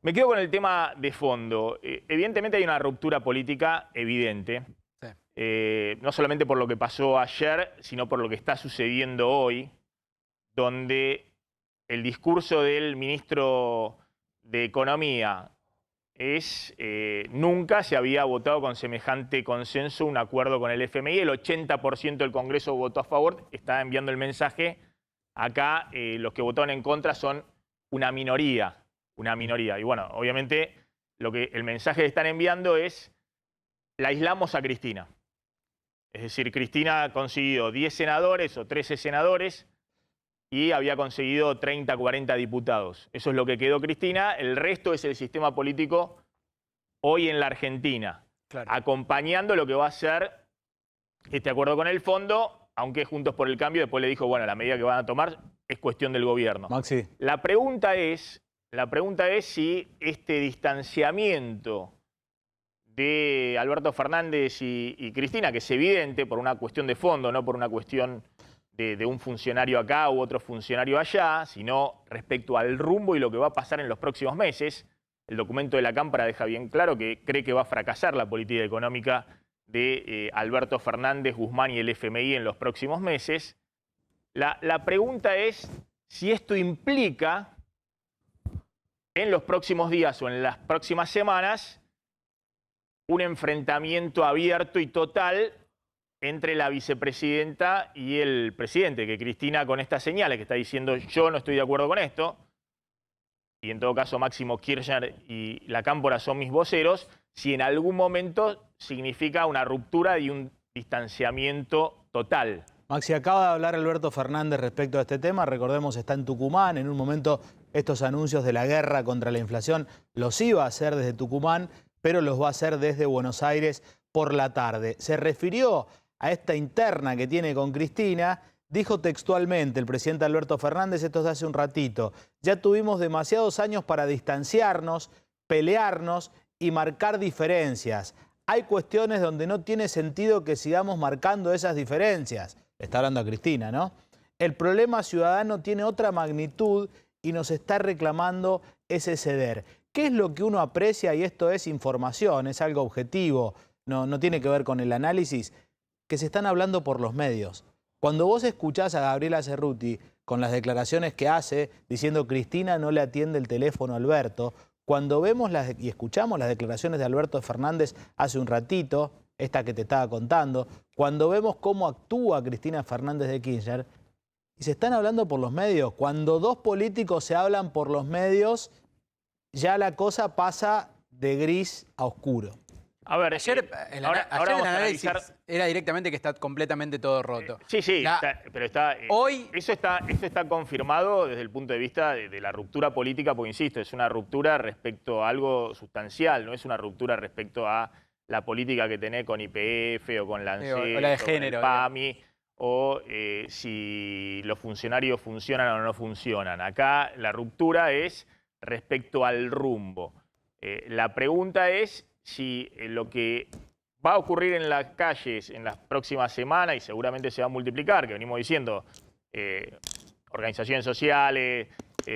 Me quedo con el tema de fondo. Evidentemente hay una ruptura política evidente, no solamente por lo que pasó ayer, sino por lo que está sucediendo hoy, donde el discurso del ministro de Economía es nunca se había votado con semejante consenso un acuerdo con el FMI. El 80% del Congreso votó a favor, está enviando el mensaje. Acá los que votaron en contra son una minoría. Y bueno, obviamente el mensaje que están enviando es: la aislamos a Cristina. Es decir, Cristina ha conseguido 10 senadores o 13 senadores y había conseguido 30, 40 diputados. Eso es lo que quedó Cristina. El resto es el sistema político hoy en la Argentina, claro, acompañando lo que va a ser este acuerdo con el fondo, aunque Juntos por el Cambio después le dijo, bueno, la medida que van a tomar es cuestión del gobierno. Maxi. La pregunta es si este distanciamiento de Alberto Fernández y Cristina, que es evidente por una cuestión de fondo, no por una cuestión de un funcionario acá u otro funcionario allá, sino respecto al rumbo y lo que va a pasar en los próximos meses. El documento de la Cámpora deja bien claro que cree que va a fracasar la política económica de Alberto Fernández, Guzmán y el FMI en los próximos meses. La pregunta es si esto implica en los próximos días o en las próximas semanas un enfrentamiento abierto y total entre la vicepresidenta y el presidente, que Cristina con estas señales que está diciendo yo no estoy de acuerdo con esto, y en todo caso Máximo Kirchner y la Cámpora son mis voceros, si en algún momento significa una ruptura y un distanciamiento total. Maxi, acaba de hablar Alberto Fernández respecto a este tema. Recordemos, está en Tucumán. En un momento estos anuncios de la guerra contra la inflación los iba a hacer desde Tucumán, pero los va a hacer desde Buenos Aires por la tarde. Se refirió a esta interna que tiene con Cristina. Dijo textualmente el presidente Alberto Fernández, esto es de hace un ratito: ya tuvimos demasiados años para distanciarnos, pelearnos y marcar diferencias. Hay cuestiones donde no tiene sentido que sigamos marcando esas diferencias. Está hablando a Cristina, ¿no? El problema ciudadano tiene otra magnitud y nos está reclamando ese ceder. ¿Qué es lo que uno aprecia? Y esto es información, es algo objetivo, no tiene que ver con el análisis, que se están hablando por los medios. Cuando vos escuchás a Gabriela Cerruti con las declaraciones que hace, diciendo Cristina no le atiende el teléfono a Alberto, cuando vemos y escuchamos las declaraciones de Alberto Fernández hace un ratito, esta que te estaba contando, cuando vemos cómo actúa Cristina Fernández de Kirchner, y se están hablando por los medios. Cuando dos políticos se hablan por los medios, ya la cosa pasa de gris a oscuro. A ver, ayer el análisis era directamente que está completamente todo roto. Sí, pero está, hoy eso está confirmado desde el punto de vista de la ruptura política, porque insisto, es una ruptura respecto a algo sustancial, no es una ruptura respecto a la política que tenés con YPF o con Lancet, o la de género, o con el PAMI, o si los funcionarios funcionan o no funcionan. Acá la ruptura es respecto al rumbo. La pregunta es si lo que va a ocurrir en las calles en las próximas semanas, y seguramente se va a multiplicar, que venimos diciendo, organizaciones sociales,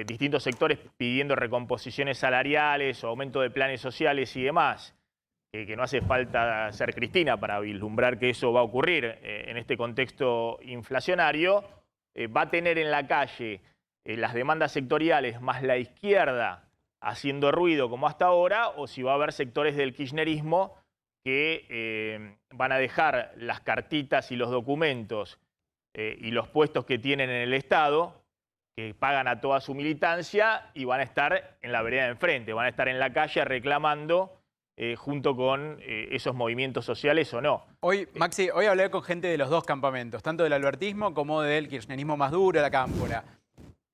distintos sectores pidiendo recomposiciones salariales o aumento de planes sociales y demás, que no hace falta ser Cristina para vislumbrar que eso va a ocurrir en este contexto inflacionario, va a tener en la calle las demandas sectoriales más la izquierda haciendo ruido como hasta ahora, o si va a haber sectores del kirchnerismo que van a dejar las cartitas y los documentos y los puestos que tienen en el Estado, que pagan a toda su militancia, y van a estar en la vereda de enfrente, van a estar en la calle reclamando junto con esos movimientos sociales o no. Hoy, Maxi, hoy hablé con gente de los dos campamentos, tanto del albertismo como del kirchnerismo más duro, la Cámpora.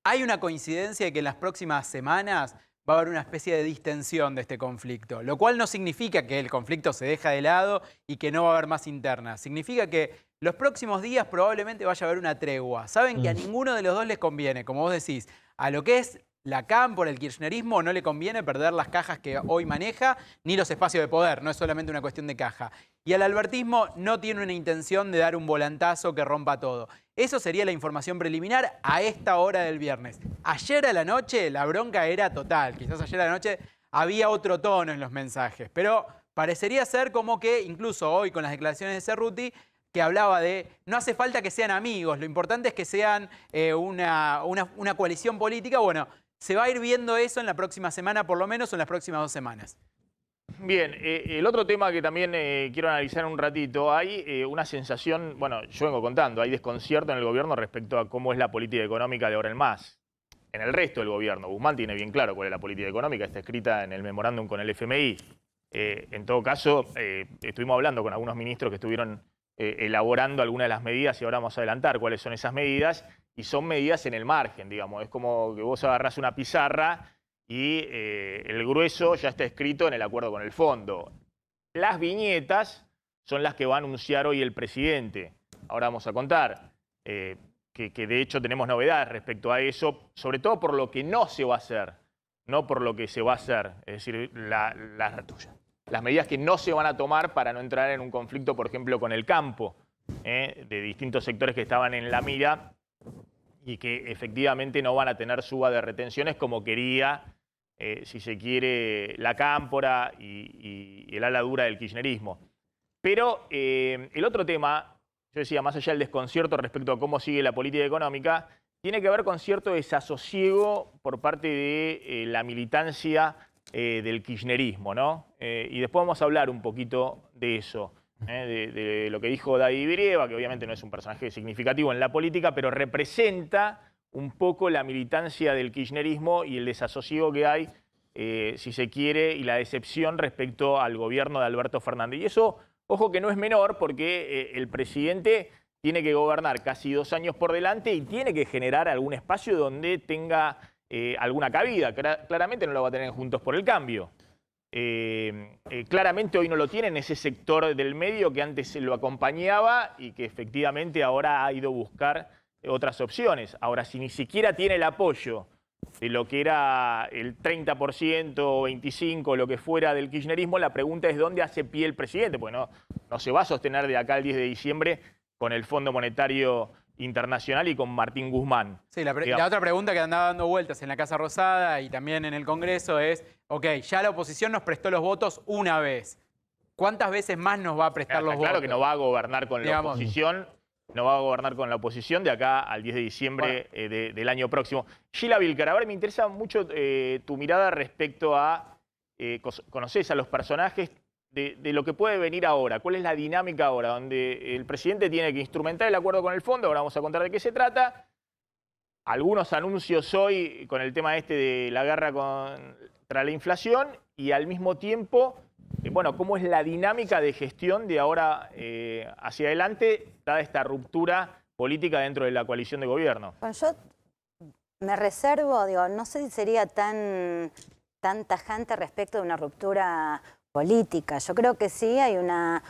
Hay una coincidencia de que en las próximas semanas va a haber una especie de distensión de este conflicto, lo cual no significa que el conflicto se deja de lado y que no va a haber más internas. Significa que los próximos días probablemente vaya a haber una tregua. Saben que a ninguno de los dos les conviene, como vos decís, a lo que es la Cámpora, el kirchnerismo, no le conviene perder las cajas que hoy maneja, ni los espacios de poder, no es solamente una cuestión de caja. Y al albertismo no tiene una intención de dar un volantazo que rompa todo. Eso sería la información preliminar a esta hora del viernes. Ayer a la noche la bronca era total. Quizás ayer a la noche había otro tono en los mensajes. Pero parecería ser como que, incluso hoy con las declaraciones de Cerruti, que hablaba de no hace falta que sean amigos, lo importante es que sean una coalición política. Bueno, se va a ir viendo eso en la próxima semana, por lo menos, o en las próximas 2 semanas. Bien, el otro tema que también quiero analizar un ratito, hay una sensación, bueno, yo vengo contando, hay desconcierto en el gobierno respecto a cómo es la política económica de ahora en más. En el resto del gobierno, Guzmán tiene bien claro cuál es la política económica, está escrita en el memorándum con el FMI. En todo caso, estuvimos hablando con algunos ministros que estuvieron elaborando algunas de las medidas y ahora vamos a adelantar cuáles son esas medidas, y son medidas en el margen, digamos. Es como que vos agarrás una pizarra y el grueso ya está escrito en el acuerdo con el fondo. Las viñetas son las que va a anunciar hoy el presidente. Ahora vamos a contar que de hecho tenemos novedades respecto a eso, sobre todo por lo que no se va a hacer, no por lo que se va a hacer. Es decir, las medidas que no se van a tomar para no entrar en un conflicto, por ejemplo, con el campo, de distintos sectores que estaban en la mira y que efectivamente no van a tener suba de retenciones como quería, si se quiere, la cámpora y el ala dura del kirchnerismo. Pero el otro tema, yo decía, más allá del desconcierto respecto a cómo sigue la política económica, tiene que ver con cierto desasosiego por parte de la militancia del kirchnerismo, ¿no? Y después vamos a hablar un poquito de eso, de lo que dijo David Brieva, que obviamente no es un personaje significativo en la política, pero representa un poco la militancia del kirchnerismo y el desasosiego que hay, si se quiere, y la decepción respecto al gobierno de Alberto Fernández. Y eso, ojo que no es menor, porque el presidente tiene que gobernar casi 2 años por delante y tiene que generar algún espacio donde tenga alguna cabida. Claramente no lo va a tener en Juntos por el Cambio. Claramente hoy no lo tiene en ese sector del medio que antes lo acompañaba y que efectivamente ahora ha ido a buscar otras opciones. Ahora, si ni siquiera tiene el apoyo de lo que era el 30% o 25%, lo que fuera del kirchnerismo, la pregunta es dónde hace pie el presidente, porque no se va a sostener de acá al 10 de diciembre con el Fondo Monetario Internacional y con Martín Guzmán. Sí, la otra pregunta que andaba dando vueltas en la Casa Rosada y también en el Congreso es, ok, ya la oposición nos prestó los votos una vez. ¿Cuántas veces más nos va a prestar los votos? Claro que no va a gobernar con la oposición. No va a gobernar con la oposición de acá al 10 de diciembre del año próximo. Sheila Vilcar, ahora me interesa mucho tu mirada respecto a, conocés a los personajes de lo que puede venir ahora. ¿Cuál es la dinámica ahora? Donde el presidente tiene que instrumentar el acuerdo con el fondo, ahora vamos a contar de qué se trata. Algunos anuncios hoy con el tema de la guerra contra la inflación y al mismo tiempo, bueno, cómo es la dinámica de gestión de ahora hacia adelante, dada esta ruptura política dentro de la coalición de gobierno. Bueno, yo me reservo, digo, no sé si sería tan tajante respecto de una ruptura política. Yo creo que sí hay una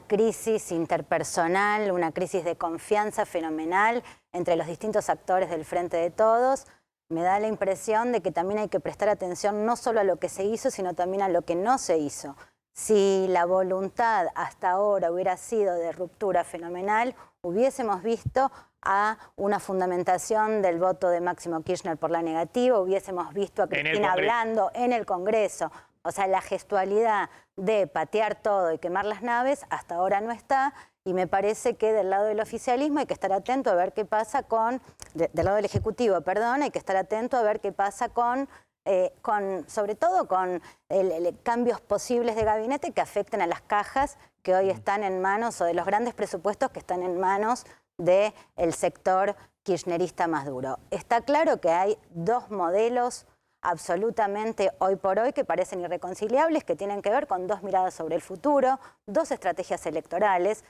crisis interpersonal, una crisis de confianza fenomenal entre los distintos actores del Frente de Todos. Me da la impresión de que también hay que prestar atención no solo a lo que se hizo, sino también a lo que no se hizo. Si la voluntad hasta ahora hubiera sido de ruptura fenomenal, hubiésemos visto a una fundamentación del voto de Máximo Kirchner por la negativa, hubiésemos visto a Cristina hablando en el Congreso. O sea, la gestualidad de patear todo y quemar las naves hasta ahora no está, y me parece que del lado del oficialismo hay que estar atento a ver qué pasa del lado del Ejecutivo, perdón, hay que estar atento a ver qué pasa sobre todo con cambios posibles de gabinete que afecten a las cajas que hoy están en manos, o de los grandes presupuestos que están en manos del sector kirchnerista más duro. Está claro que hay 2 modelos absolutamente hoy por hoy que parecen irreconciliables, que tienen que ver con 2 miradas sobre el futuro, 2 estrategias electorales.